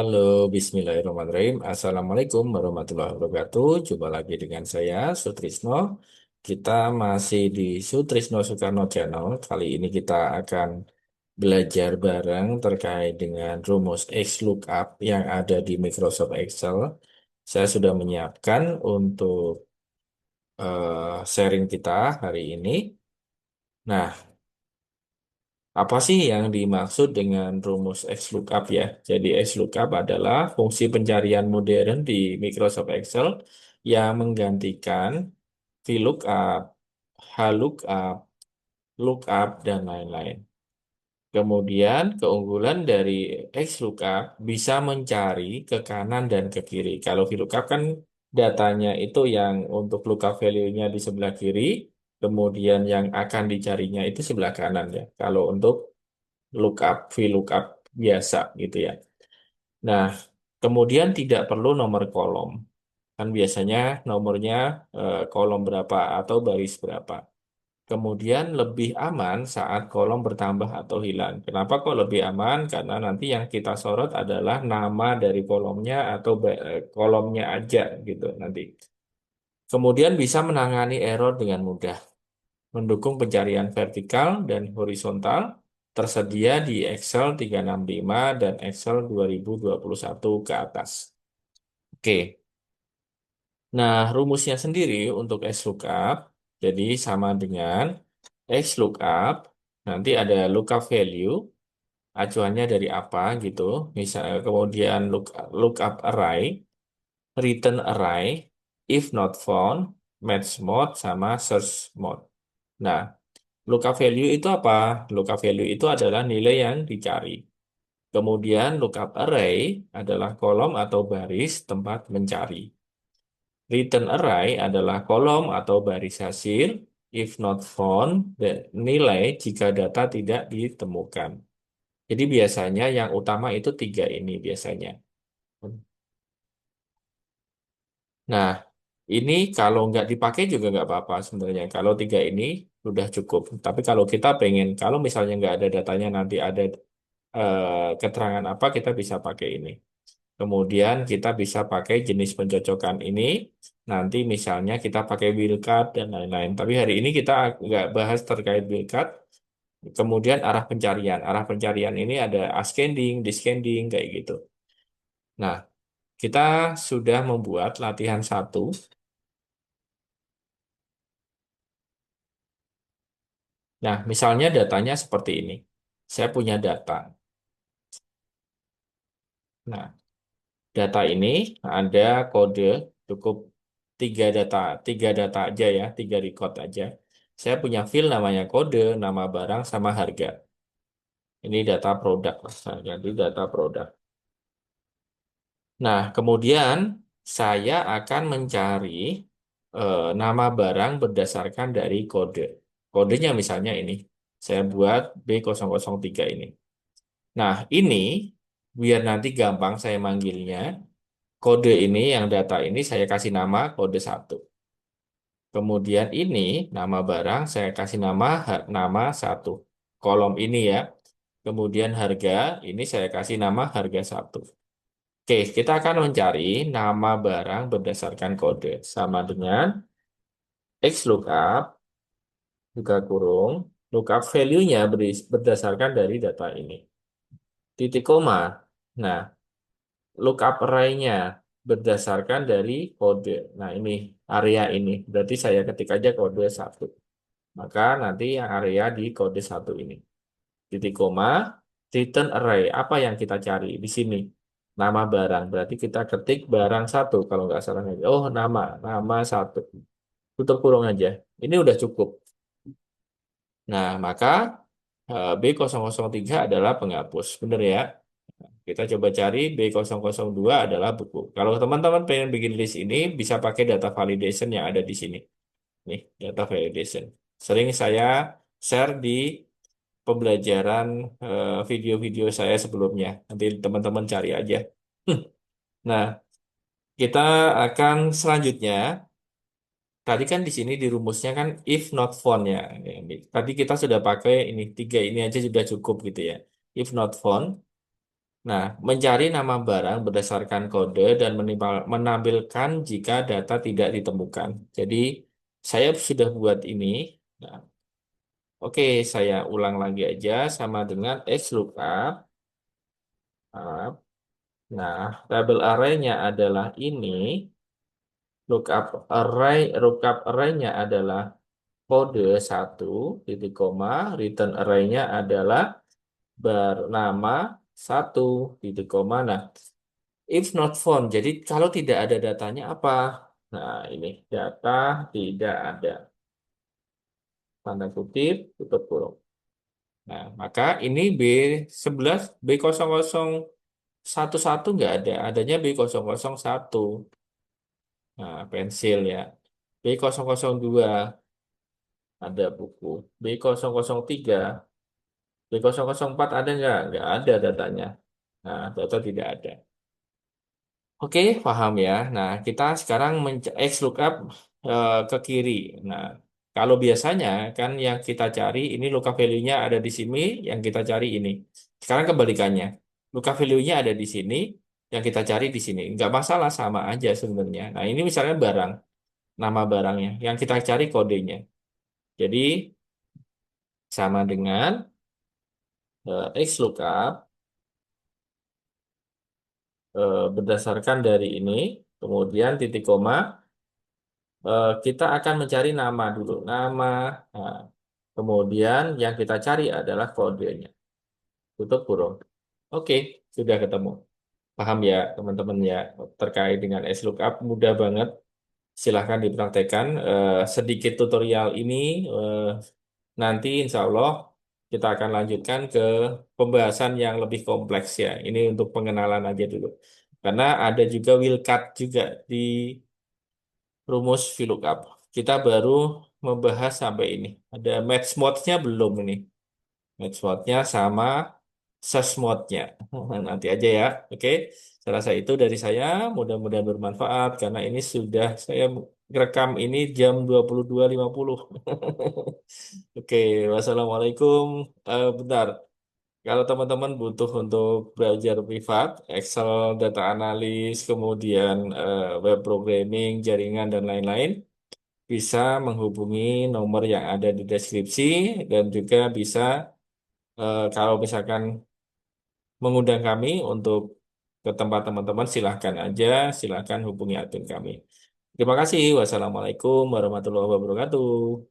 Halo, Bismillahirrahmanirrahim. Assalamualaikum warahmatullahi wabarakatuh. Jumpa lagi dengan saya, Sutrisno. Kita masih di Sutrisno Soekarno Channel. Kali ini kita akan belajar bareng terkait dengan rumus XLOOKUP yang ada di Microsoft Excel. Saya sudah menyiapkan untuk sharing kita hari ini. Nah, apa sih yang dimaksud dengan rumus XLOOKUP ya? Jadi XLOOKUP adalah fungsi pencarian modern di Microsoft Excel yang menggantikan VLOOKUP, HLOOKUP, LOOKUP, dan lain-lain. Kemudian keunggulan dari XLOOKUP bisa mencari ke kanan dan ke kiri. Kalau VLOOKUP kan datanya itu yang untuk lookup value-nya di sebelah kiri, kemudian yang akan dicarinya itu sebelah kanan ya. Kalau untuk lookup, VLOOKUP biasa gitu ya. Nah, kemudian tidak perlu nomor kolom. Kan biasanya nomornya kolom berapa atau baris berapa. Kemudian lebih aman saat kolom bertambah atau hilang. Kenapa kok lebih aman? Karena nanti yang kita sorot adalah nama dari kolomnya atau kolomnya aja gitu nanti. Kemudian bisa menangani error dengan mudah. Mendukung pencarian vertikal dan horizontal tersedia di Excel 365 dan Excel 2021 ke atas. Oke, nah rumusnya sendiri untuk XLOOKUP, jadi sama dengan XLOOKUP, nanti ada lookup value, acuannya dari apa gitu, misalnya kemudian lookup array, return array, if not found, match mode, sama search mode. Nah, lookup value itu apa? Lookup value itu adalah nilai yang dicari. Kemudian lookup array adalah kolom atau baris tempat mencari. Return array adalah kolom atau baris hasil, if not found, dan nilai jika data tidak ditemukan. Jadi biasanya yang utama itu tiga ini biasanya. Nah, ini kalau nggak dipakai juga nggak apa-apa sebenarnya. Kalau tiga ini sudah cukup. Tapi kalau kita pengen, kalau misalnya nggak ada datanya nanti ada keterangan apa, kita bisa pakai ini. Kemudian kita bisa pakai jenis pencocokan ini. Nanti misalnya kita pakai wildcard dan lain-lain. Tapi hari ini kita nggak bahas terkait wildcard. Kemudian arah pencarian. Arah pencarian ini ada ascending, descending, kayak gitu. Nah, kita sudah membuat latihan satu. Nah, misalnya datanya seperti ini. Saya punya data. Nah, data ini ada kode cukup tiga data aja ya, tiga record aja. Saya punya field namanya kode, nama barang sama harga. Ini data produk, saya ganti data produk. Nah, kemudian saya akan mencari nama barang berdasarkan dari kode. Kodenya misalnya ini. Saya buat B003 ini. Nah, ini biar nanti gampang saya manggilnya. Kode ini, yang data ini saya kasih nama kode satu. Kemudian ini nama barang saya kasih nama nama satu. Kolom ini ya. Kemudian harga ini saya kasih nama harga satu. Oke, kita akan mencari nama barang berdasarkan kode. Sama dengan XLOOKUP, buka kurung, lookup value-nya berdasarkan dari data ini. Titik koma. Nah, lookup array-nya berdasarkan dari kode. Nah, ini area ini. Berarti saya ketik aja kode satu. Maka nanti yang area di kode satu ini. Titik koma, return array. Apa yang kita cari di sini? Nama barang. Berarti kita ketik barang satu kalau nggak salah. Oh, nama satu. Tutup kurung aja. Ini udah cukup. Nah, maka B003 adalah penghapus. Bener ya? Kita coba cari B002 adalah buku. Kalau teman-teman pengen bikin list ini, bisa pakai data validation yang ada di sini. Nih, data validation. Sering saya share di pembelajaran video-video saya sebelumnya. Nanti teman-teman cari aja. Nah, kita akan selanjutnya. Tadi kan di sini di rumusnya kan if not found ya. Tadi kita sudah pakai ini tiga ini aja sudah cukup gitu ya. If not found. Nah, mencari nama barang berdasarkan kode dan menampilkan jika data tidak ditemukan. Jadi, saya sudah buat ini. Nah, oke, saya ulang lagi aja sama dengan XLOOKUP. Nah, tabel array-nya adalah ini. Lookup array-nya adalah kode satu titik koma, return array-nya adalah bernama satu titik koma. Nah, if not found, jadi kalau tidak ada datanya apa? Nah, ini data tidak ada. Tanda kutip, tutup kurung. Nah, maka ini B11, B0011 nggak ada. Adanya B001. Nah, pensil ya. B002 ada buku. B003, B004 ada nggak? Nggak ada datanya. Nah, data tidak ada. Oke, paham ya. Nah, kita sekarang X lookup ke kiri. Nah, kalau biasanya kan yang kita cari ini lookup value-nya ada di sini, yang kita cari ini. Sekarang kebalikannya. Lookup value-nya ada di sini, yang kita cari di sini. Nggak masalah, sama aja sebenarnya. Nah, ini misalnya barang, nama barangnya. Yang kita cari kodenya. Jadi, sama dengan X lookup berdasarkan dari ini, kemudian titik koma. Kita akan mencari nama dulu. Nama. Nah, kemudian yang kita cari adalah kodenya. Tutup kurung. Oke, sudah ketemu. Paham ya teman-teman ya terkait dengan SLOOKUP mudah banget. Silahkan dipraktekkan. Sedikit tutorial ini nanti insya Allah kita akan lanjutkan ke pembahasan yang lebih kompleks ya. Ini untuk pengenalan aja dulu. Karena ada juga will cut juga di rumus VLOOKUP. Kita baru membahas sampai ini. Ada match mode-nya belum ini. Match mode-nya sama search mode-nya. Nanti aja ya. Oke. Saya rasa itu dari saya. Mudah-mudahan bermanfaat karena ini sudah saya rekam ini jam 22.50. Oke. Wassalamualaikum. Bentar. Kalau teman-teman butuh untuk belajar privat, Excel, data analis, kemudian web programming, jaringan, dan lain-lain, bisa menghubungi nomor yang ada di deskripsi dan juga bisa kalau misalkan mengundang kami untuk ke tempat teman-teman silahkan aja, silahkan hubungi admin kami. Terima kasih. Wassalamualaikum warahmatullahi wabarakatuh.